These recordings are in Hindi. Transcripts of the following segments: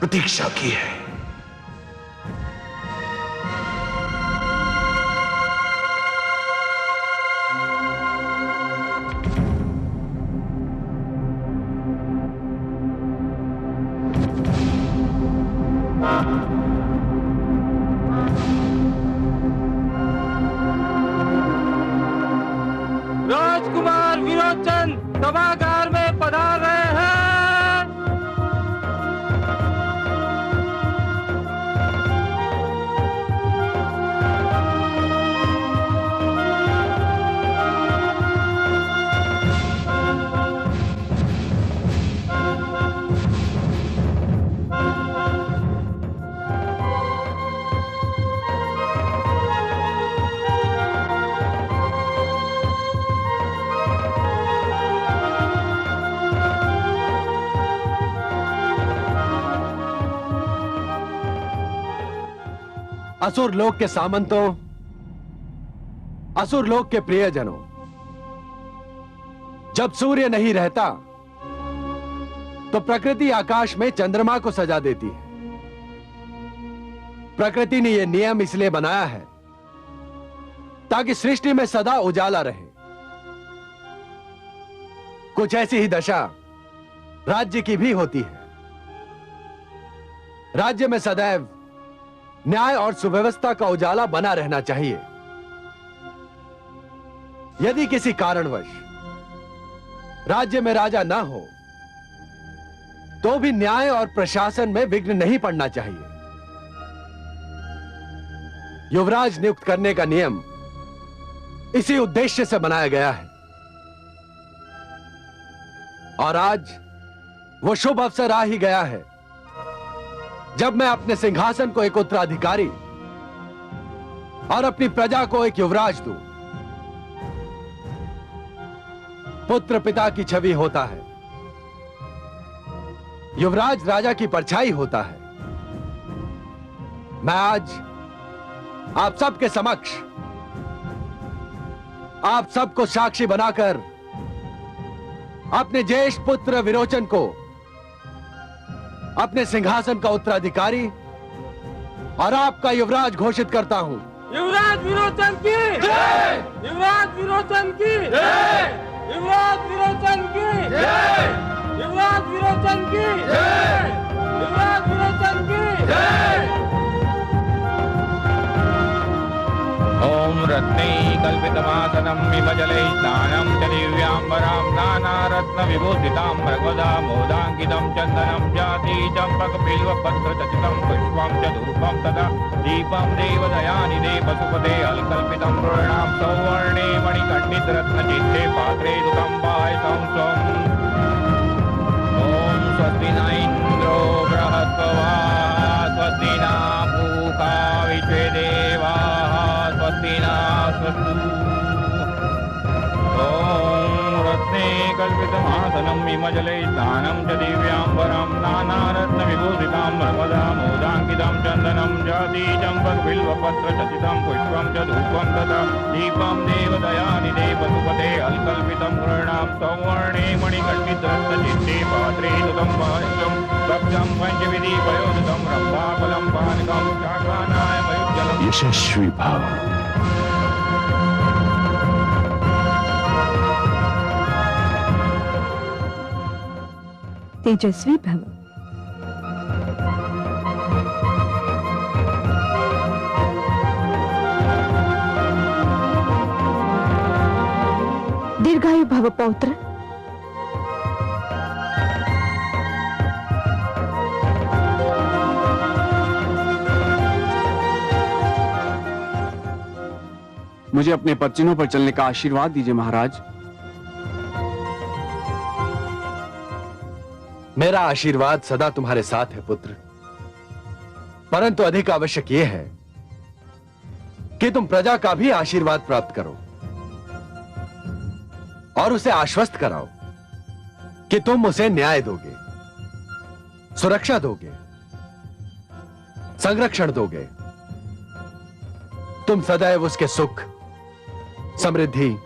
प्रतीक्षा की है। राजकुमार विरोचन सभागार में पधार रहे हैं। असुर लोक के सामंतों, असुर लोक के प्रियजनों, जब सूर्य नहीं रहता तो प्रकृति आकाश में चंद्रमा को सजा देती है। प्रकृति ने यह नियम इसलिए बनाया है ताकि सृष्टि में सदा उजाला रहे। कुछ ऐसी ही दशा राज्य की भी होती है। राज्य में सदैव न्याय और सुव्यवस्था का उजाला बना रहना चाहिए। यदि किसी कारणवश राज्य में राजा ना हो तो भी न्याय और प्रशासन में विघ्न नहीं पड़ना चाहिए। युवराज नियुक्त करने का नियम इसी उद्देश्य से बनाया गया है और आज वो शुभ अवसर आ ही गया है जब मैं अपने सिंहासन को एक उत्तराधिकारी और अपनी प्रजा को एक युवराज दूं। पुत्र पिता की छवि होता है, युवराज राजा की परछाई होता है। मैं आज आप सबके समक्ष आप सबको साक्षी बनाकर अपने ज्येष्ठ पुत्र विरोचन को अपने सिंहासन का उत्तराधिकारी और आपका युवराज घोषित करता हूं। युवराज विरोचन की जय! युवराज विरोचन की जय! युवराज विरोचन की जय! युवराज विरोचन की जय! युवराज विरोचन की जय! ओम रत्नै कल्पितमासनं विमजलै स्नानं च दिव्याम्बरां नानारत्न विभूषितां मृगदा मोदाङ्कितं चन्दनं जाति चम्पकबिल्वपत्रचकितं पुष्पं च धूपं तदा दीपं देवदयानिधे वसुपते अलकल्पितं पूर्णां सौवर्णे मणिकण्डितरत्नचित्ते पात्रे दुतं पायसं स्वम् ॐ स्वस्ति न इन्द्रो बृहस्पतिः स्वस्ति न पूषा विश्वेदेवाः स्वस्ति नः ॐ रत्ने कल्पितमासनं विमजलै स्नानं च दिव्याम्बरं नानारत्नविभूषितां नर्मदा मोदाङ्कितं चन्दनं जाति चम्पकबिल्वपत्रचकितं पुष्पं च धूपं तथा दीपं देवदयानिधे वसुपते अलकल्पितं पूर्णां सौवर्णे मणिकण्डितरत्नचित्ते पात्रे दुतं पायसं भक्तं पञ्चविधि पयोदुतं रम्भाफलं पानकं शाकानायमयुज्जलम्। यशस्वी भाव। तेजस्वी भव। दीर्घायु भव पौत्र। मुझे अपने पदचिन्हों पर चलने का आशीर्वाद दीजिए महाराज। मेरा आशीर्वाद सदा तुम्हारे साथ है पुत्र, परंतु अधिक आवश्यक यह है कि तुम प्रजा का भी आशीर्वाद प्राप्त करो और उसे आश्वस्त कराओ कि तुम उसे न्याय दोगे, सुरक्षा दोगे, संरक्षण दोगे। तुम सदैव उसके सुख, समृद्धि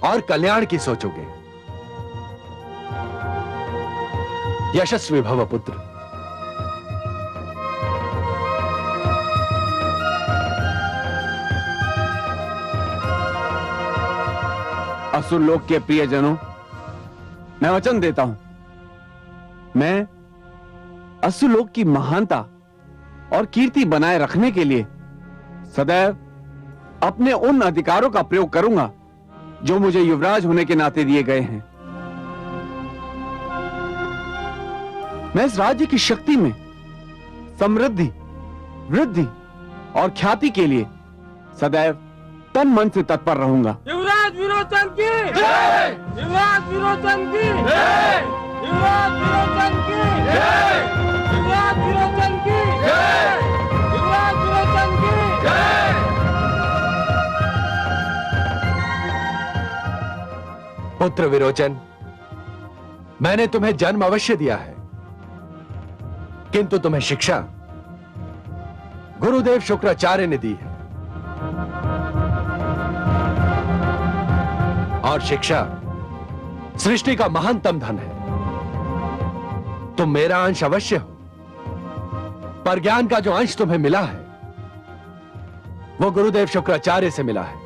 और कल्याण की सोचोगे। यशस्वी भव पुत्र। असुर लोक के प्रियजनों, मैं वचन देता हूं, मैं असुर लोक की महानता और कीर्ति बनाए रखने के लिए सदैव अपने उन अधिकारों का प्रयोग करूंगा जो मुझे युवराज होने के नाते दिए गए हैं। मैं इस राज्य की शक्ति में समृद्धि, वृद्धि और ख्याति के लिए सदैव तन मन से तत्पर रहूंगा। युवराज विरोचन की जय! युवराज विरोचन की जय! युवराज विरोचन की जय! युवराज विरोचन की जय! युवराज विरोचन की जय! पुत्र विरोचन, मैंने तुम्हें जन्म अवश्य दिया है, किंतु तुम्हें शिक्षा गुरुदेव शुक्राचार्य ने दी है। और शिक्षा सृष्टि का महानतम धन है। तुम मेरा अंश अवश्य हो, पर ज्ञान का जो अंश तुम्हें मिला है वो गुरुदेव शुक्राचार्य से मिला है।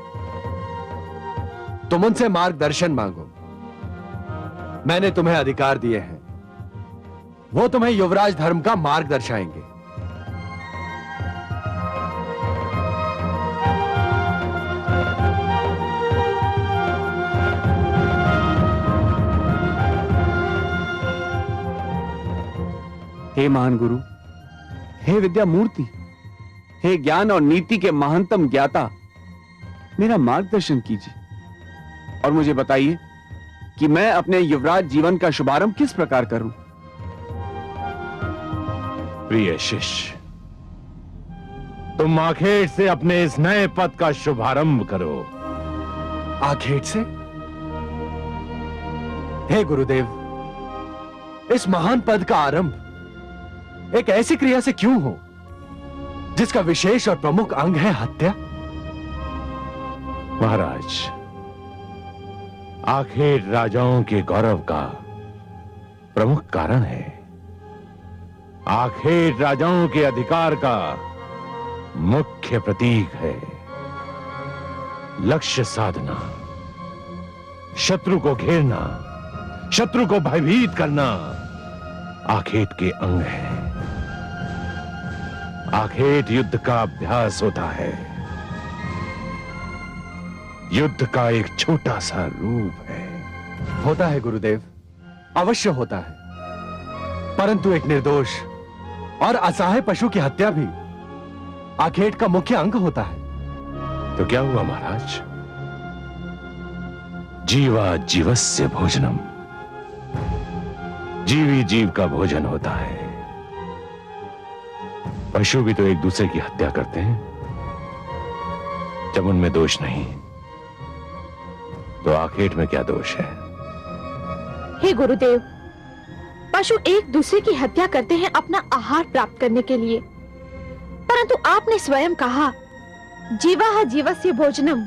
तुम उनसे मार्गदर्शन मांगो। मैंने तुम्हें अधिकार दिए हैं, वो तुम्हें युवराज धर्म का मार्ग दर्शाएंगे। हे महान गुरु, हे विद्या मूर्ति, हे ज्ञान और नीति के महानतम ज्ञाता, मेरा मार्गदर्शन कीजिए और मुझे बताइए कि मैं अपने युवराज जीवन का शुभारंभ किस प्रकार करूं। प्रिय शिष्य, तुम आखेट से अपने इस नए पद का शुभारंभ करो। आखेट से? हे गुरुदेव, इस महान पद का आरंभ एक ऐसी क्रिया से क्यों हो जिसका विशेष और प्रमुख अंग है हत्या? महाराज, आखेट राजाओं के गौरव का प्रमुख कारण है। आखेट राजाओं के अधिकार का मुख्य प्रतीक है। लक्ष्य साधना, शत्रु को घेरना, शत्रु को भयभीत करना आखेट के अंग है। आखेट युद्ध का अभ्यास होता है। युद्ध का एक छोटा सा रूप है। होता है गुरुदेव, अवश्य होता है, परंतु एक निर्दोष और असहाय पशु की हत्या भी आखेट का मुख्य अंग होता है। तो क्या हुआ महाराज? जीवा जीवस्य भोजनम, जीवी जीव का भोजन होता है। पशु भी तो एक दूसरे की हत्या करते हैं। जब उनमें दोष नहीं तो आखेट में क्या दोष है? हे गुरुदेव, पशु एक दूसरे की हत्या करते हैं अपना आहार प्राप्त करने के लिए, परंतु आपने स्वयं कहा जीवा जीवस्य भोजनम।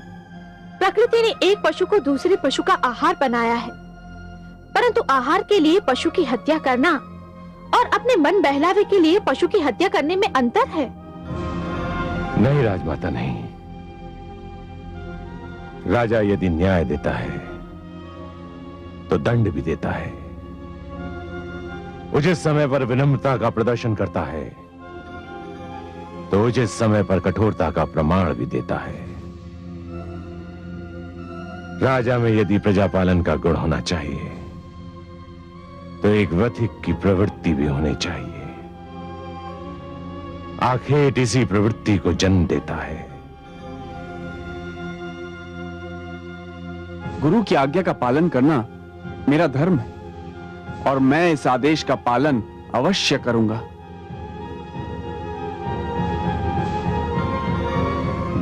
प्रकृति ने एक पशु को दूसरे पशु का आहार बनाया है, परंतु आहार के लिए पशु की हत्या करना और अपने मन बहलावे के लिए पशु की हत्या करने में अंतर है। नहीं राजमाता, नहीं। राजा यदि न्याय देता है तो दंड भी देता है। उचित समय पर विनम्रता का प्रदर्शन करता है तो उचित समय पर कठोरता का प्रमाण भी देता है। राजा में यदि प्रजापालन का गुण होना चाहिए तो एक वधिक की प्रवृत्ति भी होनी चाहिए। आखेट इसी प्रवृत्ति को जन्म देता है। गुरु की आज्ञा का पालन करना मेरा धर्म है और मैं इस आदेश का पालन अवश्य करूंगा।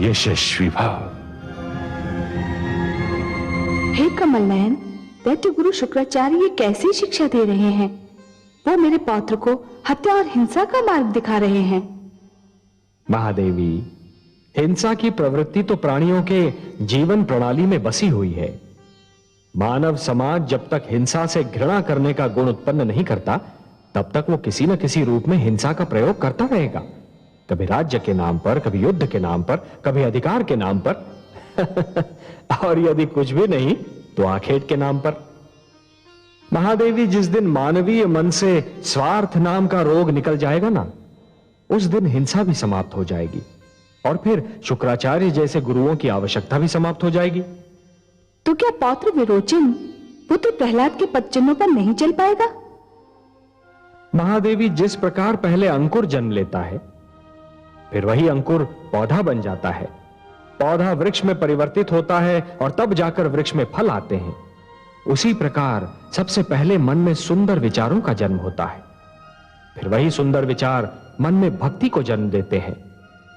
यशस्वी भाव। हे कमल नयन, दैत्य गुरु शुक्राचार्य ये कैसी शिक्षा दे रहे हैं? वो मेरे पौत्र को हत्या और हिंसा का मार्ग दिखा रहे हैं। महादेवी, हिंसा की प्रवृत्ति तो प्राणियों के जीवन प्रणाली में बसी हुई है। मानव समाज जब तक हिंसा से घृणा करने का गुण उत्पन्न नहीं करता, तब तक वो किसी न किसी रूप में हिंसा का प्रयोग करता रहेगा। कभी राज्य के नाम पर, कभी युद्ध के नाम पर, कभी अधिकार के नाम पर और यदि कुछ भी नहीं तो आखेट के नाम पर। महादेवी, जिस दिन मानवीय मन से स्वार्थ नाम का रोग निकल जाएगा ना, उस दिन हिंसा भी समाप्त हो जाएगी और फिर शुक्राचार्य जैसे गुरुओं की आवश्यकता भी समाप्त हो जाएगी। तो क्या पौत्र विरोचन पुत्र प्रहलाद के पदचिन्हों पर नहीं चल पाएगा? महादेवी, जिस प्रकार पहले अंकुर जन्म लेता है, फिर वही अंकुर पौधा बन जाता है, पौधा वृक्ष में परिवर्तित होता है और तब जाकर वृक्ष में फल आते हैं, उसी प्रकार सबसे पहले मन में सुंदर विचारों का जन्म होता है, फिर वही सुंदर विचार मन में भक्ति को जन्म देते हैं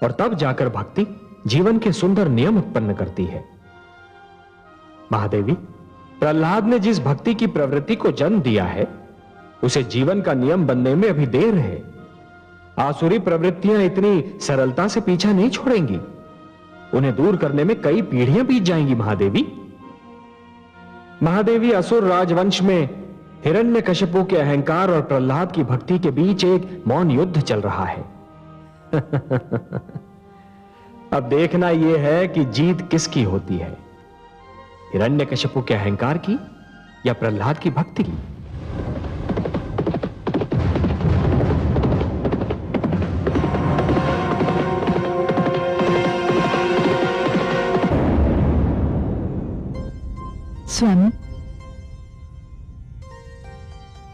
और तब जाकर भक्ति जीवन के सुंदर नियम उत्पन्न करती है। महादेवी, प्रहलाद ने जिस भक्ति की प्रवृत्ति को जन्म दिया है, उसे जीवन का नियम बनने में अभी देर है। आसुरी प्रवृत्तियां इतनी सरलता से पीछा नहीं छोड़ेंगी, उन्हें दूर करने में कई पीढ़ियां बीत जाएंगी। महादेवी, असुर राजवंश में हिरण्यकशिपु के अहंकार और प्रहलाद की भक्ति के बीच एक मौन युद्ध चल रहा है। अब देखना यह है कि जीत किसकी होती है, हिरण्यकशिपु के अहंकार की या प्रहलाद की भक्ति की। स्वामी,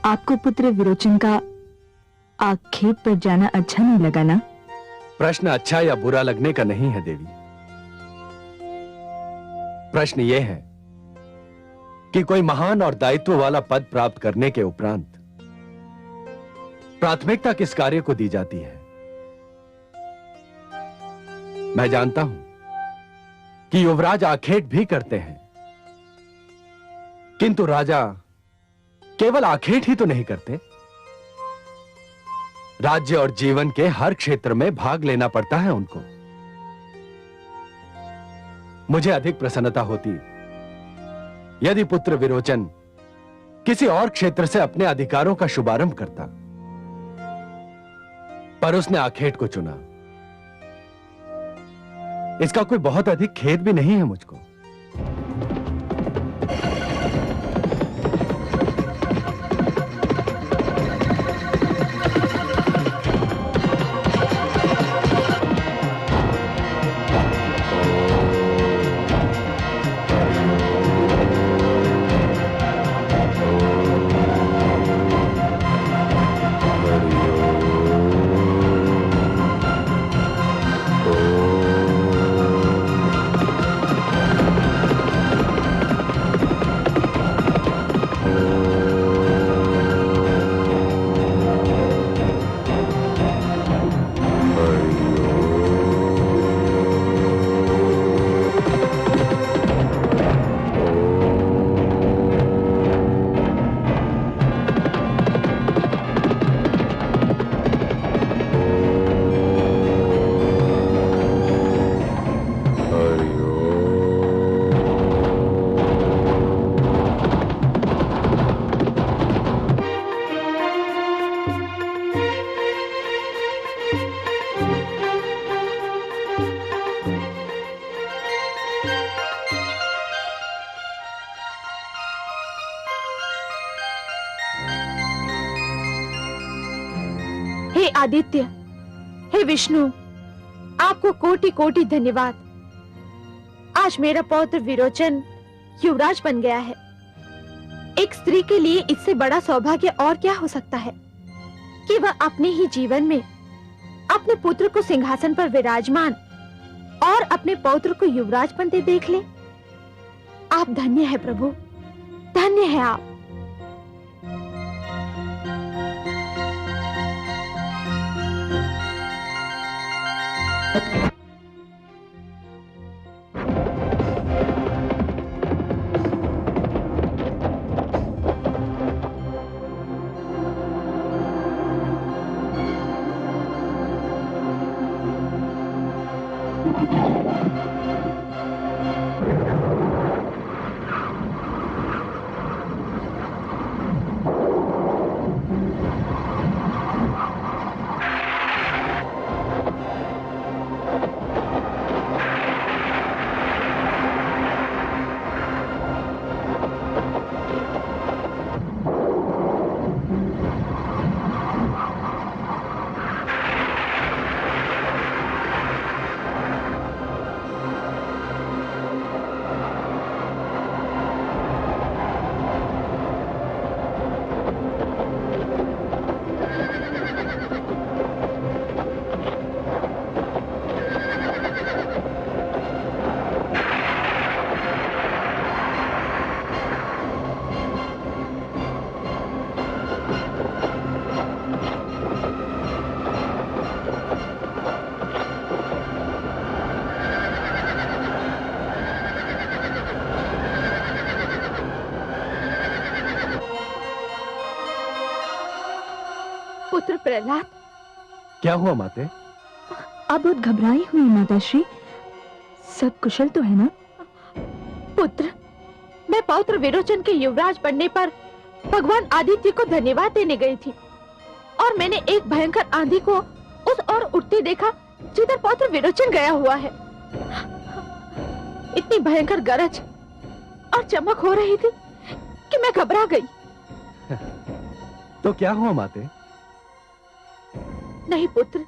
आपको पुत्र विरोचन का आखेट पर जाना अच्छा नहीं लगा ना? प्रश्न अच्छा या बुरा लगने का नहीं है देवी। प्रश्न यह है कि कोई महान और दायित्व वाला पद प्राप्त करने के उपरांत प्राथमिकता किस कार्य को दी जाती है। मैं जानता हूं कि युवराज आखेट भी करते हैं, किंतु राजा केवल आखेट ही तो नहीं करते, राज्य और जीवन के हर क्षेत्र में भाग लेना पड़ता है उनको। मुझे अधिक प्रसन्नता होती यदि पुत्र विरोचन किसी और क्षेत्र से अपने अधिकारों का शुभारंभ करता, पर उसने आखेट को चुना। इसका कोई बहुत अधिक खेद भी नहीं है मुझको। हे आदित्य, हे विष्णु, आपको कोटि कोटि धन्यवाद। आज मेरा पौत्र विरोचन युवराज बन गया है। एक स्त्री के लिए इससे बड़ा सौभाग्य और क्या हो सकता है कि वह अपने ही जीवन में अपने पुत्र को सिंहासन पर विराजमान और अपने पौत्र को युवराज बनते देख ले। आप धन्य है प्रभु, धन्य है आप। प्रहलाद। क्या हुआ माते? आप बहुत घबराई हुई माताश्री, सब कुशल तो है ना? पुत्र, मैं पौत्र विरोचन के युवराज बनने पर भगवान आदित्य को धन्यवाद देने गई थी और मैंने एक भयंकर आंधी को उस ओर उठते देखा जिधर पौत्र विरोचन गया हुआ है। इतनी भयंकर गरज और चमक हो रही थी कि मैं घबरा गई। तो क्या हुआ माते? नहीं पुत्र,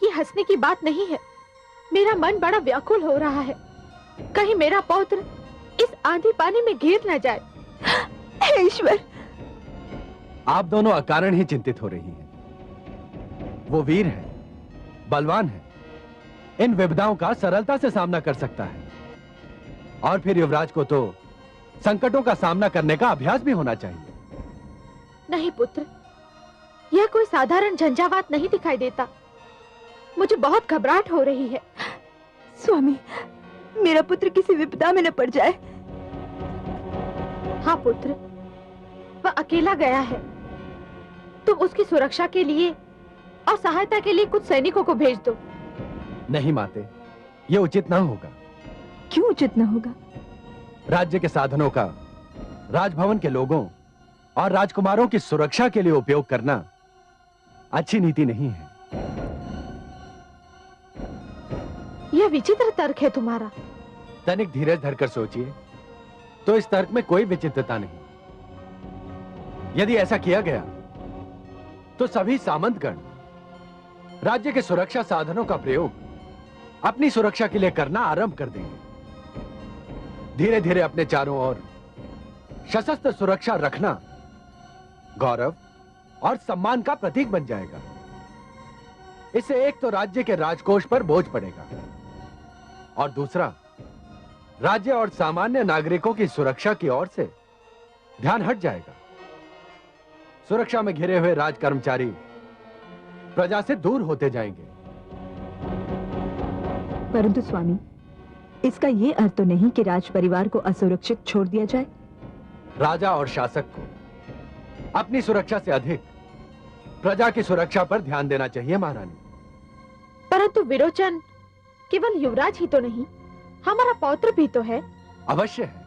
ये हंसने की बात नहीं है। मेरा मन बड़ा व्याकुल हो रहा है, कहीं मेरा पौत्र इस आंधी पानी में गिर न जाए। हे ईश्वर! आप दोनों अकारण ही चिंतित हो रही हैं। वो वीर है, बलवान है, इन विपदाओं का सरलता से सामना कर सकता है। और फिर युवराज को तो संकटों का सामना करने का अभ्यास भी होना चाहिए। नहीं पुत्र, यह कोई साधारण झंझावात नहीं दिखाई देता। मुझे बहुत घबराहट हो रही है। स्वामी, मेरा पुत्र किसी विपदा में न पड़ जाए। हाँ पुत्र, वह अकेला गया है। तुम उसकी सुरक्षा के लिए और सहायता के लिए कुछ सैनिकों को भेज दो। नहीं माते, यह उचित ना होगा। क्यों उचित न होगा? राज्य के साधनों का राजभवन के लोगों और राजकुमारों की सुरक्षा के लिए उपयोग करना अच्छी नीति नहीं है। यह विचित्र तर्क है तुम्हारा। तनिक धीरज धरकर सोचिए तो इस तर्क में कोई विचित्रता नहीं। यदि ऐसा किया गया तो सभी सामंतगण राज्य के सुरक्षा साधनों का प्रयोग अपनी सुरक्षा के लिए करना आरंभ कर देंगे। धीरे धीरे अपने चारों ओर सशस्त्र सुरक्षा रखना गौरव और सम्मान का प्रतीक बन जाएगा। इससे एक तो राज्य के राजकोष पर बोझ पड़ेगा और दूसरा राज्य और सामान्य नागरिकों की सुरक्षा की ओर से ध्यान हट जाएगा। सुरक्षा में घिरे हुए राज कर्मचारी प्रजा से दूर होते जाएंगे। परंतु स्वामी, इसका ये अर्थ तो नहीं कि राज परिवार को असुरक्षित छोड़ दिया जाए। राजा और शासक को अपनी सुरक्षा से अधिक प्रजा की सुरक्षा पर ध्यान देना चाहिए महारानी। परंतु विरोचन केवल युवराज ही तो नहीं, हमारा पौत्र भी तो है। अवश्य है।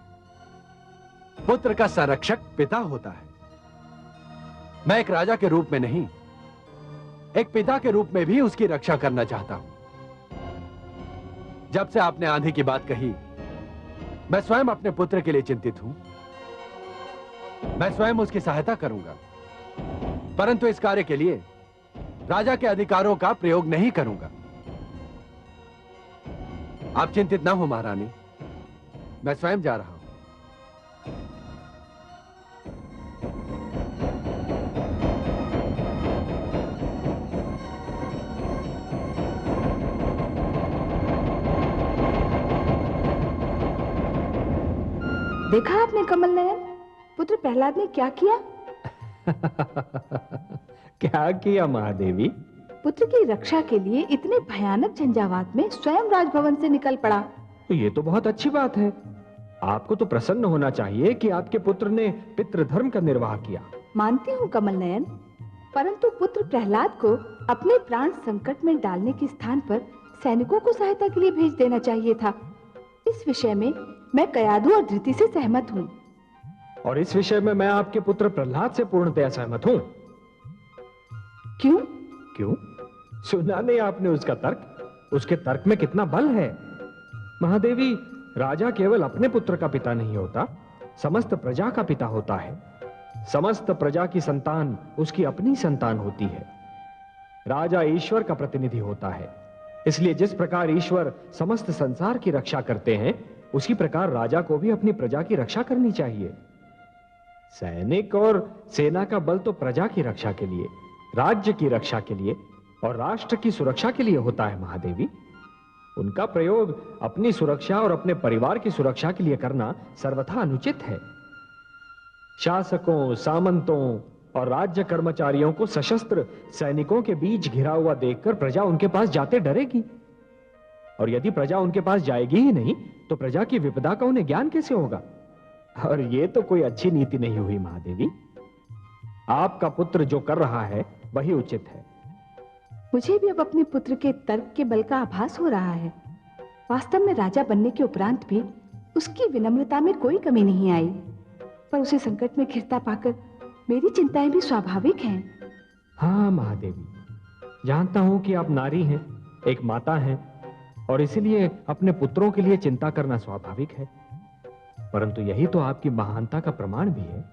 पुत्र का संरक्षक पिता होता है। मैं एक राजा के रूप में नहीं, एक पिता के रूप में भी उसकी रक्षा करना चाहता हूं। जब से आपने आंधी की बात कही, मैं स्वयं अपने पुत्र के लिए चिंतित हूं। मैं स्वयं उसकी सहायता करूंगा, परंतु इस कार्य के लिए राजा के अधिकारों का प्रयोग नहीं करूंगा। आप चिंतित ना हो महारानी, मैं स्वयं जा रहा हूं। देखा आपने कमल नयन, पुत्र प्रहलाद ने क्या किया? क्या किया महादेवी? पुत्र की रक्षा के लिए इतने भयानक झंझावात में स्वयं राजभवन से निकल पड़ा। तो ये तो बहुत अच्छी बात है। आपको तो प्रसन्न होना चाहिए कि आपके पुत्र ने पितृधर्म का निर्वाह किया। मानती हूँ कमल नयन, परंतु पुत्र प्रहलाद को अपने प्राण संकट में डालने के स्थान पर सैनिकों को सहायता के लिए भेज देना चाहिए था। इस विषय में मैं कयाधु और धृति से सहमत हूँ। और इस विषय में मैं आपके पुत्र प्रहलाद से पूर्णतया सहमत हूँ। क्यों? क्यों? सुना नहीं आपने उसका तर्क? उसके तर्क में कितना बल है। महादेवी, राजा केवल अपने पुत्र का पिता नहीं होता, समस्त प्रजा का पिता होता है। समस्त प्रजा की संतान उसकी अपनी संतान होती है। राजा ईश्वर का प्रतिनिधि होता है, इसलिए जिस प्रकार ईश्वर समस्त संसार की रक्षा करते हैं, उसी प्रकार राजा को भी अपनी प्रजा की रक्षा करनी चाहिए। सैनिक और सेना का बल तो प्रजा की रक्षा के लिए, राज्य की रक्षा के लिए और राष्ट्र की सुरक्षा के लिए होता है महादेवी। उनका प्रयोग अपनी सुरक्षा और अपने परिवार की सुरक्षा के लिए करना सर्वथा अनुचित है। शासकों, सामंतों और राज्य कर्मचारियों को सशस्त्र सैनिकों के बीच घिरा हुआ देखकर प्रजा उनके पास जाते डरेगी, और यदि प्रजा उनके पास जाएगी ही नहीं तो प्रजा की विपदा का उन्हें ज्ञान कैसे होगा? और यह तो कोई अच्छी नीति नहीं हुई महादेवी। आपका पुत्र जो कर रहा है वही उचित है। मुझे भी अब अपने पुत्र के तर्क के बल का आभास हो रहा है। वास्तव में राजा बनने के उपरांत भी उसकी विनम्रता में कोई कमी नहीं आई, पर उसे संकट में घिरता पाकर मेरी चिंताएं भी स्वाभाविक हैं। हाँ महादेवी, जानता हूं कि आप नारी हैं, एक माता हैं, और इसीलिए अपने पुत्रों के लिए चिंता करना स्वाभाविक है, परंतु यही तो आपकी महानता का प्रमाण भी है।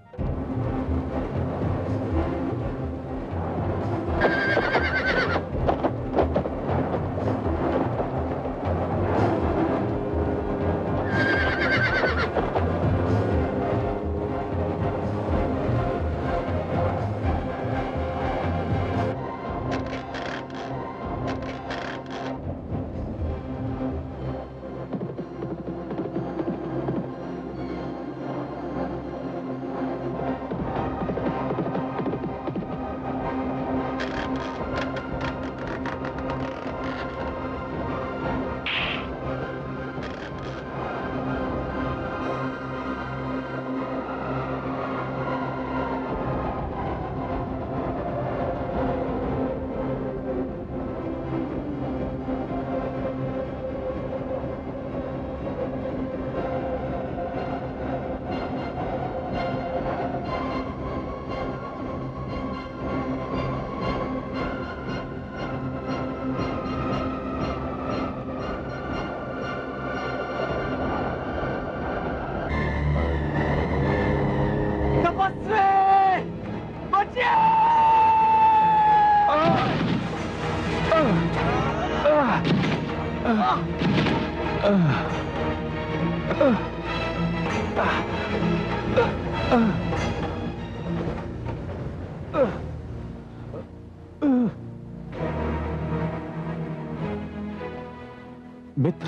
मित्र,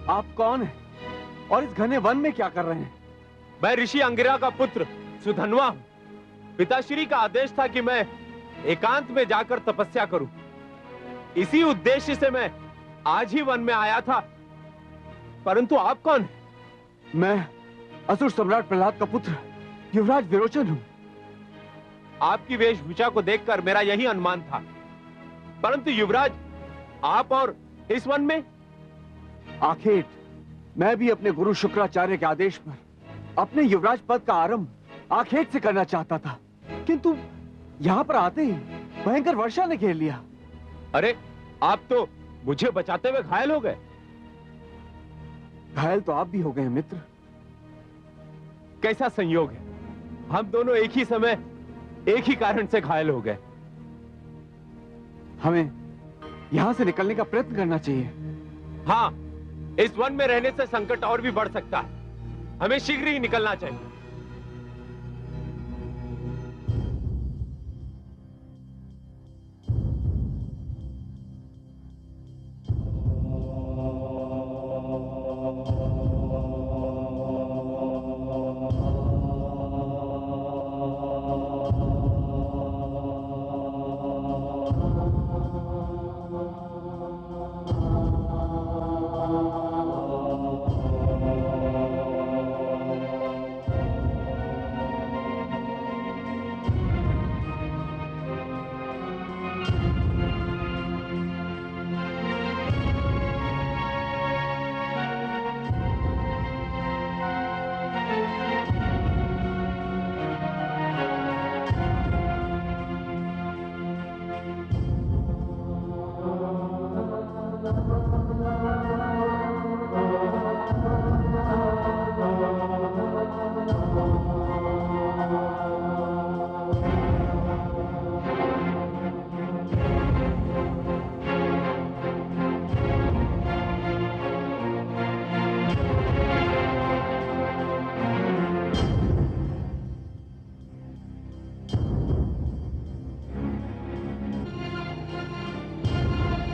आप कौन हैं और इस घने वन में क्या कर रहे हैं? मैं ऋषि अंगिरा का पुत्र सुधन्वा हूं। पिताश्री का आदेश था कि मैं एकांत में जाकर तपस्या करूं। इसी उद्देश्य से मैं आज ही वन में आया था। परंतु आप कौन हैं? मैं असुर सम्राट प्रहलाद का पुत्र युवराज विरोचन हूं। आपकी वेशभूषा को देखकर मेरा यही अनुमान था। परंतु युवराज, आप और इस वन में? आखेट, मैं भी अपने गुरु शुक्राचार्य के आदेश पर अपने युवराज पद का आरंभ आखेट से करना चाहता था, किंतु यहां पर आते ही भयंकर वर्षा ने घेर लिया। अरे, आप तो मुझे बचाते हुए घायल हो गए। घायल तो आप भी हो गए मित्र। कैसा संयोग है, हम दोनों एक ही समय एक ही कारण से घायल हो गए। हमें यहां से निकलने का प्रयत्न करना चाहिए। हाँ, इस वन में रहने से संकट और भी बढ़ सकता है। हमें शीघ्र ही निकलना चाहिए।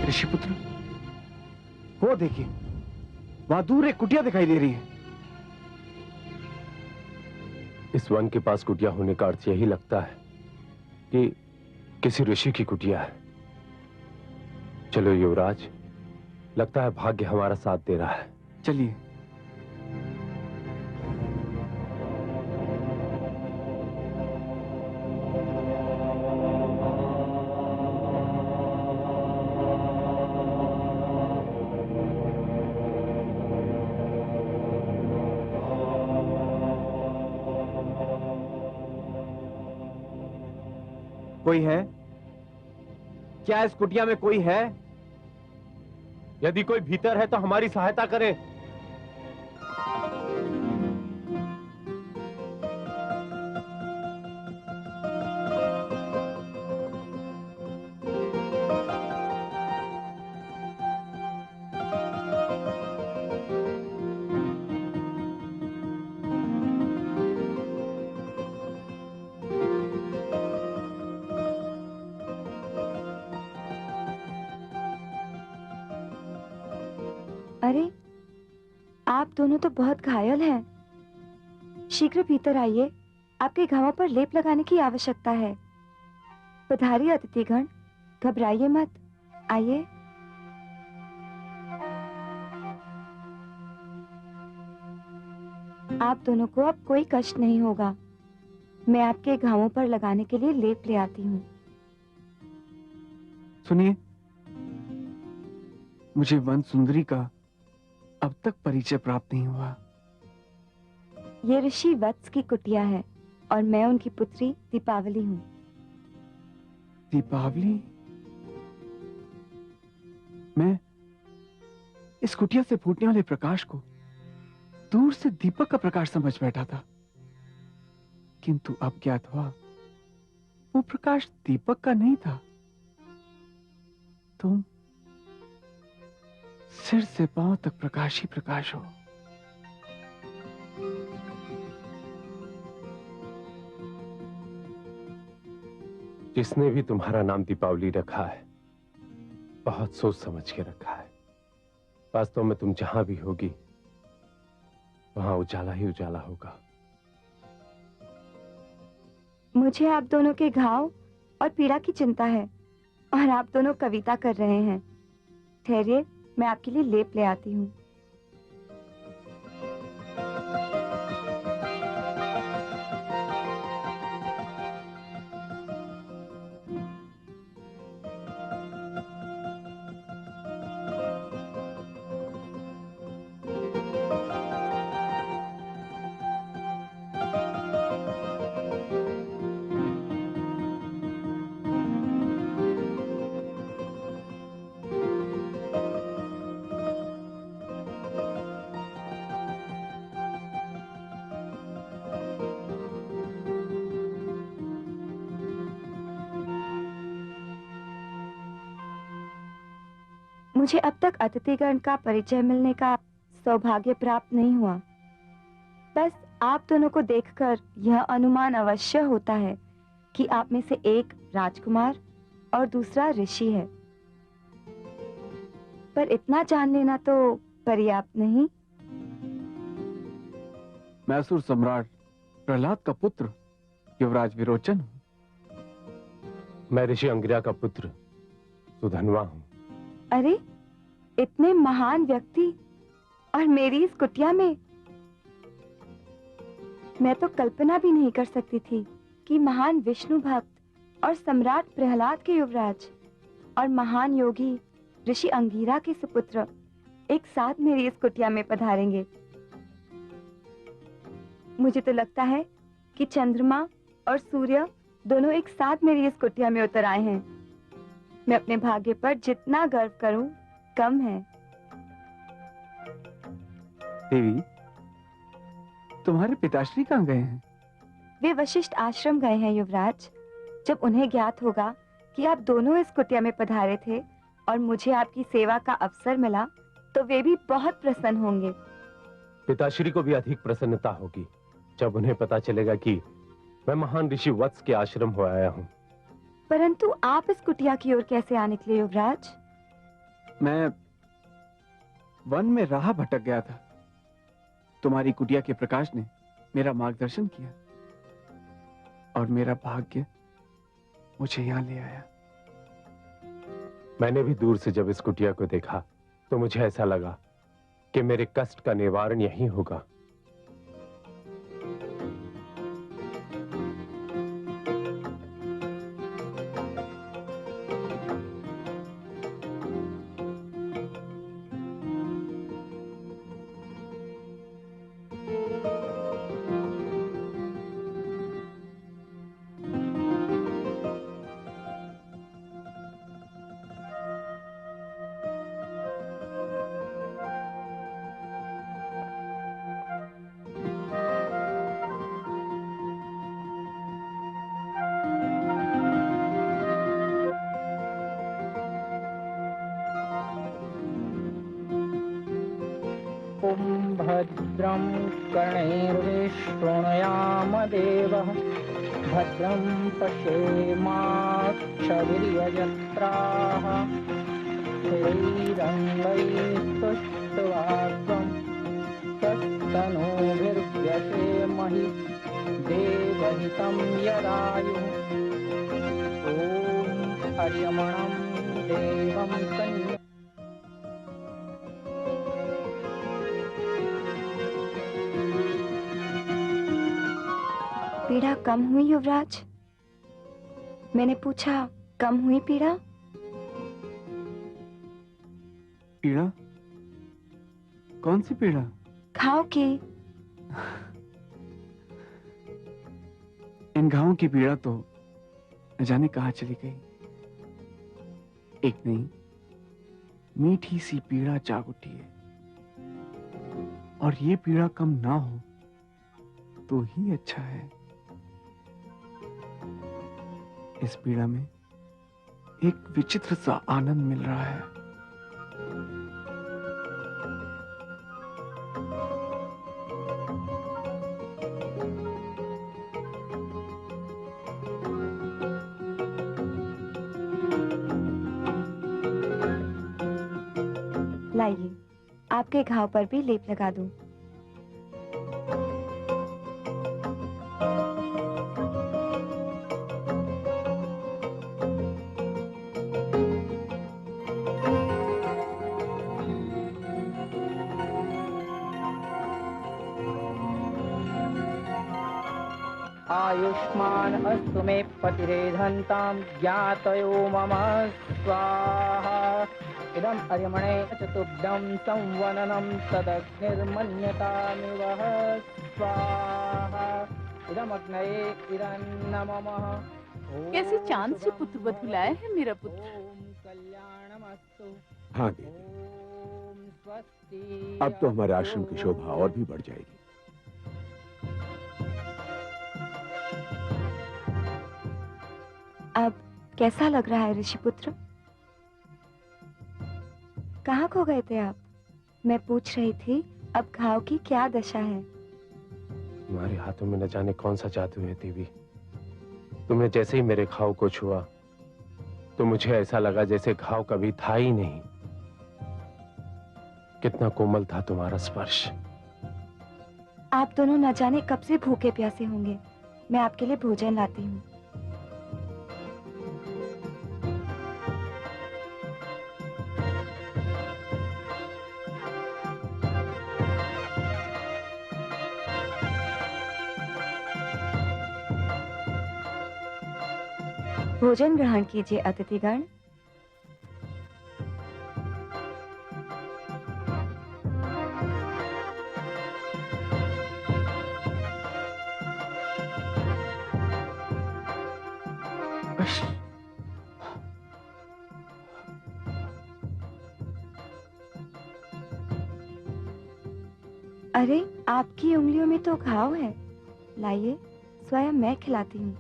ऋषिपुत्र, वो देखिए, वहां दूर एक कुटिया दिखाई दे रही है। इस वन के पास कुटिया होने का अर्थ यही लगता है कि किसी ऋषि की कुटिया है। चलो युवराज, लगता है भाग्य हमारा साथ दे रहा है। चलिए। कोई है? क्या इस कुटिया में कोई है? यदि कोई भीतर है तो हमारी सहायता करे। अरे, आप दोनों तो बहुत घायल हैं। शीघ्र भीतर आइए, आपके घावों पर लेप लगाने की आवश्यकता है। पधारिए अतिथिगण, घबराइए मत, आइए। आप दोनों को अब कोई कष्ट नहीं होगा। मैं आपके घावों पर लगाने के लिए लेप ले आती हूँ। सुनिए, मुझे वन सुंदरी का अब तक परिचय प्राप्त नहीं हुआ। ये ऋषि वत्स की कुटिया है और मैं उनकी पुत्री दीपावली हूँ। दीपावली? मैं इस कुटिया से फूटने वाले प्रकाश को दूर से दीपक का प्रकाश समझ बैठा था, किंतु अब ज्ञात हुआ वो प्रकाश दीपक का नहीं था। तुम सिर से पांव तक प्रकाश ही प्रकाश हो। जिसने भी तुम्हारा नाम दीपावली रखा है, बहुत सोच समझ के रखा है। वास्तव में तुम जहां भी होगी वहां उजाला ही उजाला होगा। मुझे आप दोनों के घाव और पीड़ा की चिंता है और आप दोनों कविता कर रहे हैं। ठहरिए, मैं आपके लिए लेप ले आती हूँ। मुझे अब तक अतिथिगण का परिचय मिलने का सौभाग्य प्राप्त नहीं हुआ। बस आप दोनों को देखकर यह अनुमान अवश्य होता है कि आप में से एक राजकुमार और दूसरा ऋषि है, पर इतना जान लेना तो पर्याप्त नहीं। मैं असुर सम्राट प्रहलाद का पुत्र युवराज विरोचन हूं। मैं ऋषि अंगिरा का पुत्र सुधनवा हूं। अरे, इतने महान व्यक्ति और मेरी इस कुटिया में! मैं तो कल्पना भी नहीं कर सकती थी कि महान विष्णु भक्त और सम्राट प्रहलाद के युवराज और महान योगी ऋषि अंगिरा के सुपुत्र एक साथ मेरी इस कुटिया में पधारेंगे। मुझे तो लगता है कि चंद्रमा और सूर्य दोनों एक साथ मेरी इस कुटिया में उतर आए हैं। मैं अपने भाग्य पर जितना गर्व करूं कम है। देवी, तुम्हारे पिताश्री कहाँ गए हैं? वे वशिष्ठ आश्रम गए हैं युवराज। जब उन्हें ज्ञात होगा कि आप दोनों इस कुटिया में पधारे थे और मुझे आपकी सेवा का अवसर मिला, तो वे भी बहुत प्रसन्न होंगे। पिताश्री को भी अधिक प्रसन्नता होगी जब उन्हें पता चलेगा कि मैं महान ऋषि वत्स के आश्रम हो आया हूं। परंतु आप इस कुटिया की ओर कैसे आ निकले युवराज? मैं वन में राह भटक गया था। तुम्हारी कुटिया के प्रकाश ने मेरा मार्गदर्शन किया और मेरा भाग्य मुझे यहां ले आया। मैंने भी दूर से जब इस कुटिया को देखा तो मुझे ऐसा लगा कि मेरे कष्ट का निवारण यहीं होगा। भद्रं कर्णैर्विशृणुयाम देवः भद्रं पश्येमाक्षभिर्यजत्राः स्थिरैरङ्गैस्तुष्ट्वाग्रं तस्तनूभिर्व्यसेमहि देवहितं यदायुः ॐ हरियमणं देवं कन्या पीड़ा कम हुई युवराज? मैंने पूछा, कम हुई पीड़ा? पीड़ा? कौन सी पीड़ा? घाव की। इन घावों की पीड़ा तो न जाने कहाँ चली गई। एक नहीं, मीठी सी पीड़ा जाग उठी है, और ये पीड़ा कम ना हो तो ही अच्छा है। इस पीड़ा में एक विचित्र सा आनंद मिल रहा है। लाइए, आपके घाव पर भी लेप लगा दूं। आयुष्मान अस्तु मे पतिरेधन्तां ज्ञातयो मम स्वाहा इदम् अर्यमणे चतुर्भ्यं संवननं तदग्निर्मन्यतामिवः स्वाहा इदमग्नये इदन्नमः। कैसे चांद से पुत्र वधू लाए है मेरा पुत्र। कल्याणमस्तु। हाँ देवी, अब तो हमारे आश्रम की शोभा और भी बढ़ जाएगी। अब कैसा लग रहा है ऋषिपुत्र? कहाँ खो गए थे आप? मैं पूछ रही थी अब घाव की क्या दशा है? तुम्हारे हाथों में न जाने कौन सा जादू है देवी। तुमने जैसे ही मेरे घाव को छुआ तो मुझे ऐसा लगा जैसे घाव कभी था ही नहीं। कितना कोमल था तुम्हारा स्पर्श। आप दोनों न जाने कब से भूखे प्यासे होंगे। मैं आपके लिए भोजन लाती हूँ। भोजन ग्रहण कीजिए अतिथिगण। अरे, आपकी उंगलियों में तो घाव है। लाइए, स्वयं मैं खिलाती हूँ।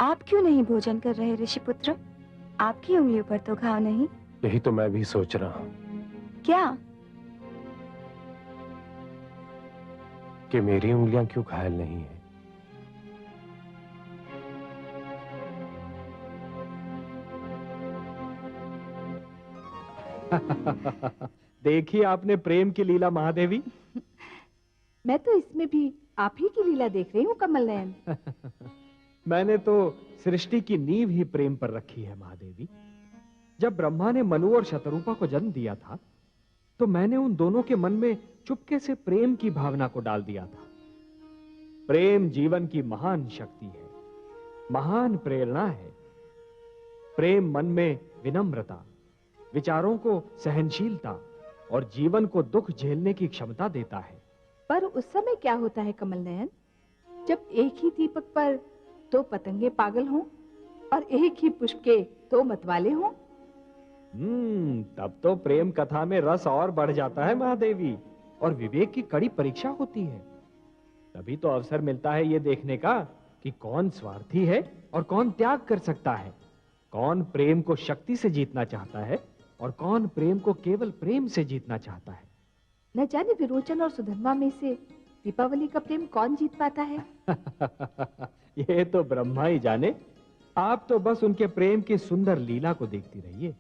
आप क्यों नहीं भोजन कर रहे ऋषिपुत्र? आपकी उंगलियों पर तो घाव नहीं। यही तो मैं भी सोच रहा हूँ। क्या? कि मेरी उंगलियां क्यों घायल नहीं है। देखिए आपने प्रेम की लीला महादेवी। मैं तो इसमें भी आप ही की लीला देख रही हूँ कमल नयन। मैंने तो सृष्टि की नींव ही प्रेम पर रखी है महादेवी। जब ब्रह्मा ने मनु और शतरूपा को जन्म दिया था तो मैंने उन दोनों के मन में चुपके से प्रेम की भावना को डाल दिया था। प्रेम जीवन की महान शक्ति है, महान प्रेरणा है। प्रेम मन में विनम्रता, विचारों को सहनशीलता और जीवन को दुख झेलने की क्षमता देता है। पर उस समय क्या होता है कमल नयन, जब एक ही दीपक पर दो पतंगे पागल हों और एक ही पुष्प के दो मतवाले हों? तब तो प्रेम कथा में रस और बढ़ जाता है महादेवी, और विवेक की कड़ी परीक्षा होती है। तभी तो अवसर मिलता है ये देखने का कि कौन स्वार्थी है और कौन त्याग कर सकता है, कौन प्रेम को शक्ति से जीतना चाहता है और कौन प्रेम को केवल प्रेम से जीतना चाहता है। न जाने विरोचन और सुधर्मा में से दीपावली का प्रेम कौन जीत पाता है। ये तो ब्रह्मा ही जाने। आप तो बस उनके प्रेम की सुंदर लीला को देखती रहिए।